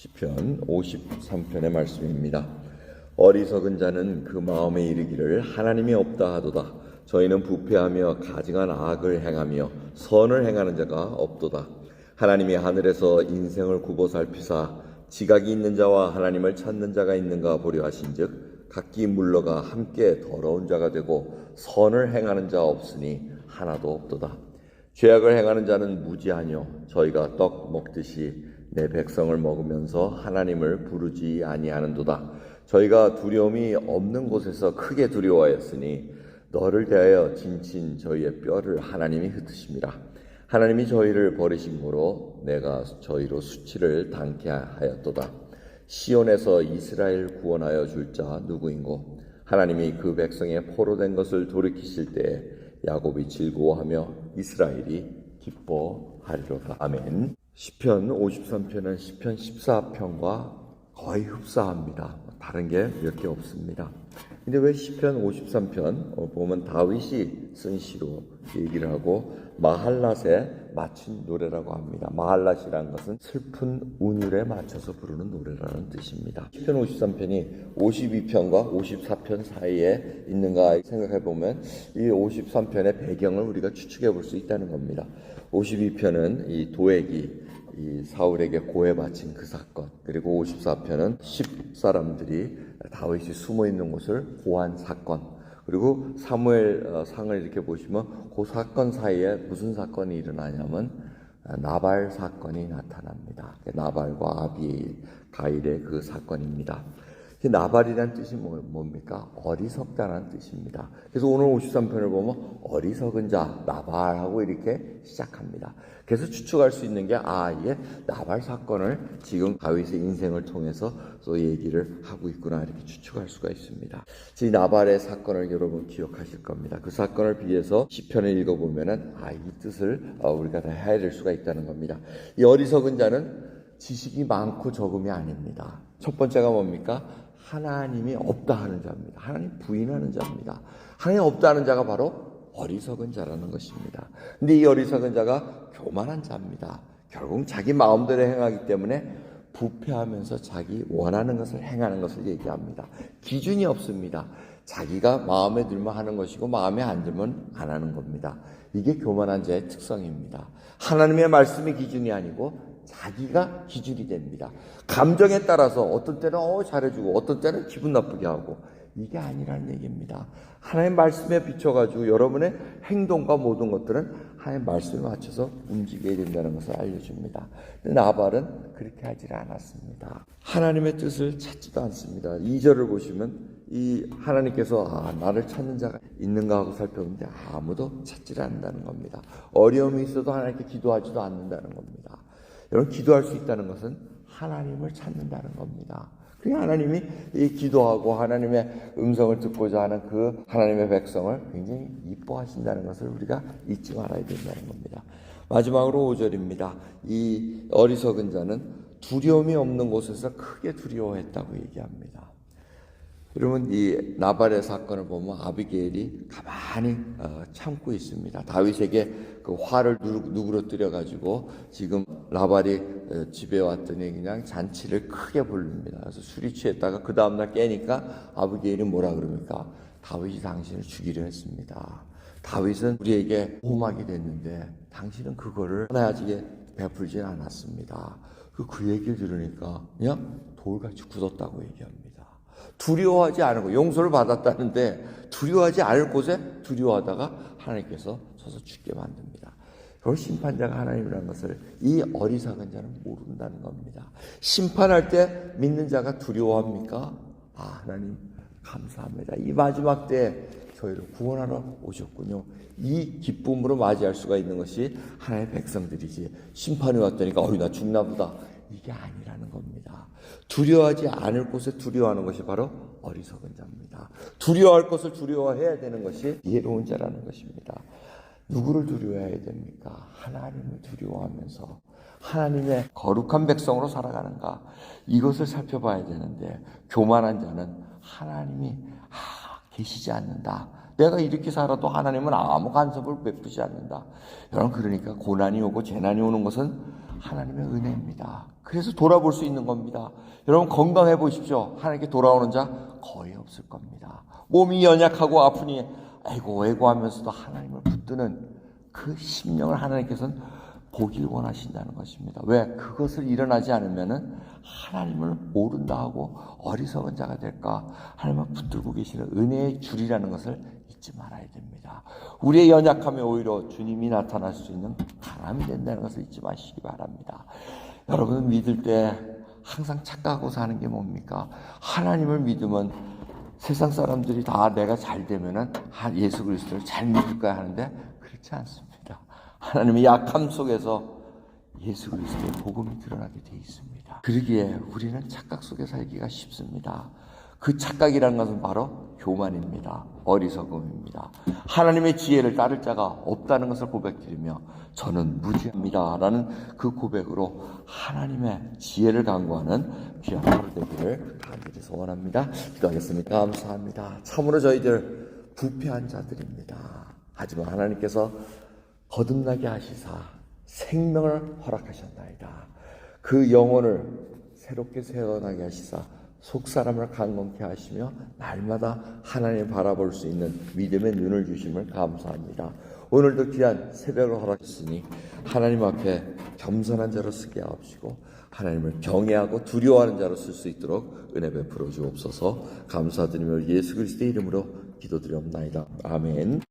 시편 53편의 말씀입니다. 어리석은 자는 그 마음에 이르기를 하나님이 없다 하도다. 저희는 부패하며 가증한 악을 행하며 선을 행하는 자가 없도다. 하나님이 하늘에서 인생을 굽어 살피사 지각이 있는 자와 하나님을 찾는 자가 있는가 보려 하신즉 각기 물러가 함께 더러운 자가 되고 선을 행하는 자 없으니 하나도 없도다. 죄악을 행하는 자는 무지하뇨 저희가 떡 먹듯이 내 백성을 먹으면서 하나님을 부르지 아니하는도다. 저희가 두려움이 없는 곳에서 크게 두려워하였으니 너를 대하여 진친 저희의 뼈를 하나님이 흩으심이라. 하나님이 저희를 버리심으로 내가 저희로 수치를 당케 하였도다. 시온에서 이스라엘 구원하여 줄 자 누구인고? 하나님이 그 백성의 포로된 것을 돌이키실 때에 야곱이 즐거워하며 이스라엘이 기뻐하리로다. 아멘. 시편 53편은 시편 14편과 거의 흡사합니다. 다른 게 몇 개 없습니다. 근데 왜 시편 53편 보면 다윗이 쓴 시로 얘기를 하고 마할랏에 맞춘 노래라고 합니다. 마할랏이라는 것은 슬픈 운율에 맞춰서 부르는 노래라는 뜻입니다. 시편 53편이 52편과 54편 사이에 있는가 생각해 보면 이 53편의 배경을 우리가 추측해 볼 수 있다는 겁니다. 52편은 이 도액이 이 사울에게 고해 바친 그 사건, 그리고 54편은 10사람들이 다윗이 숨어 있는 곳을 고한 사건, 그리고 사무엘 상을 이렇게 보시면 그 사건 사이에 무슨 사건이 일어나냐면 나발 사건이 나타납니다. 나발과 아비에일, 가일의 그 사건입니다. 나발이라는 뜻이 뭡니까? 어리석다라는 뜻입니다. 그래서 오늘 53편을 보면 어리석은 자, 나발하고 이렇게 시작합니다. 그래서 추측할 수 있는 게 이게 나발 사건을 지금 다윗의 인생을 통해서 또 얘기를 하고 있구나 이렇게 추측할 수가 있습니다. 이 나발의 사건을 여러분 기억하실 겁니다. 그 사건을 비해서 시편을 읽어보면은 이 뜻을 우리가 다 헤아릴 수가 있다는 겁니다. 이 어리석은 자는 지식이 많고 적음이 아닙니다. 첫 번째가 뭡니까? 하나님이 없다 하는 자입니다. 하나님 부인하는 자입니다. 하나님 없다 하는 자가 바로 어리석은 자라는 것입니다. 근데 이 어리석은 자가 교만한 자입니다. 결국 자기 마음대로 행하기 때문에 부패하면서 자기 원하는 것을 행하는 것을 얘기합니다. 기준이 없습니다. 자기가 마음에 들면 하는 것이고 마음에 안 들면 안 하는 겁니다. 이게 교만한 자의 특성입니다. 하나님의 말씀이 기준이 아니고 자기가 기준이 됩니다. 감정에 따라서 어떤 때는 잘해주고 어떤 때는 기분 나쁘게 하고 이게 아니라는 얘기입니다. 하나님의 말씀에 비춰가지고 여러분의 행동과 모든 것들은 하나님의 말씀에 맞춰서 움직여야 된다는 것을 알려줍니다. 근데 나발은 그렇게 하질 않았습니다. 하나님의 뜻을 찾지도 않습니다. 2절을 보시면 이 하나님께서 나를 찾는 자가 있는가 하고 살펴보는데 아무도 찾지를 않는다는 겁니다. 어려움이 있어도 하나님께 기도하지도 않는다는 겁니다. 여러분 기도할 수 있다는 것은 하나님을 찾는다는 겁니다. 그 하나님이 이 기도하고 하나님의 음성을 듣고자 하는 그 하나님의 백성을 굉장히 이뻐하신다는 것을 우리가 잊지 말아야 된다는 겁니다. 마지막으로 5절입니다. 이 어리석은 자는 두려움이 없는 곳에서 크게 두려워했다고 얘기합니다. 여러분 이 나발의 사건을 보면 아비게일이 가만히 참고 있습니다. 다윗에게 그 화를 누그러뜨려 가지고 지금 나발이 집에 왔더니 그냥 잔치를 크게 부릅니다. 그래서 술이 취했다가 그 다음날 깨니까 아비게일이 뭐라 그럽니까? 다윗이 당신을 죽이려 했습니다. 다윗은 우리에게 호막이 됐는데 당신은 그거를 하나야지게 베풀지 않았습니다. 그 얘기를 들으니까 그냥 돌같이 굳었다고 얘기합니다. 두려워하지 않고 용서를 받았다는데 두려워하지 않을 곳에 두려워하다가 하나님께서 서서 죽게 만듭니다. 그 심판자가 하나님이라는 것을 이 어리석은 자는 모른다는 겁니다. 심판할 때 믿는 자가 두려워합니까? 하나님 감사합니다. 이 마지막 때에 저희를 구원하러 오셨군요. 이 기쁨으로 맞이할 수가 있는 것이 하나님의 백성들이지 심판이 왔다니까 나 죽나 보다. 이게 아니라는 겁니다. 두려워하지 않을 곳에 두려워하는 것이 바로 어리석은 자입니다. 두려워할 것을 두려워해야 되는 것이 이해로운 자라는 것입니다. 누구를 두려워해야 됩니까? 하나님을 두려워하면서 하나님의 거룩한 백성으로 살아가는가 이것을 살펴봐야 되는데 교만한 자는 하나님이 계시지 않는다. 내가 이렇게 살아도 하나님은 아무 간섭을 베푸지 않는다. 여러분 그러니까 고난이 오고 재난이 오는 것은 하나님의 은혜입니다. 그래서 돌아볼 수 있는 겁니다. 여러분 건강해 보십시오. 하나님께 돌아오는 자 거의 없을 겁니다. 몸이 연약하고 아프니 아이고 하면서도 하나님을 붙드는 그 심령을 하나님께서는 보길 원하신다는 것입니다. 왜? 그것을 일어나지 않으면은 하나님을 모른다 하고 어리석은 자가 될까? 하나님을 붙들고 계시는 은혜의 줄이라는 것을 잊지 말아야 됩니다. 우리의 연약함에 오히려 주님이 나타날 수 있는 바람이 된다는 것을 잊지 마시기 바랍니다. 여러분 믿을 때 항상 착각하고 사는 게 뭡니까? 하나님을 믿으면 세상 사람들이 다 내가 잘 되면은 예수 그리스도를 잘 믿을 거야 하는데 그렇지 않습니다. 하나님의 약함 속에서 예수 그리스도의 복음이 드러나게 되어 있습니다. 그러기에 우리는 착각 속에 살기가 쉽습니다. 그 착각이라는 것은 바로 교만입니다. 어리석음입니다. 하나님의 지혜를 따를 자가 없다는 것을 고백드리며 저는 무지합니다 라는 그 고백으로 하나님의 지혜를 강구하는 귀한 하루 되기를 간절히 소원합니다. 기도하겠습니다. 감사합니다. 참으로 저희들 부패한 자들입니다. 하지만 하나님께서 거듭나게 하시사 생명을 허락하셨나이다. 그 영혼을 새롭게 세워나게 하시사 속사람을 강건케 하시며 날마다 하나님을 바라볼 수 있는 믿음의 눈을 주심을 감사합니다. 오늘도 귀한 새벽을 허락했으니 하나님 앞에 겸손한 자로 쓰게 하옵시고 하나님을 경외하고 두려워하는 자로 쓸 수 있도록 은혜 베풀어 주옵소서. 감사드리며 예수 그리스도의 이름으로 기도드리옵나이다. 아멘.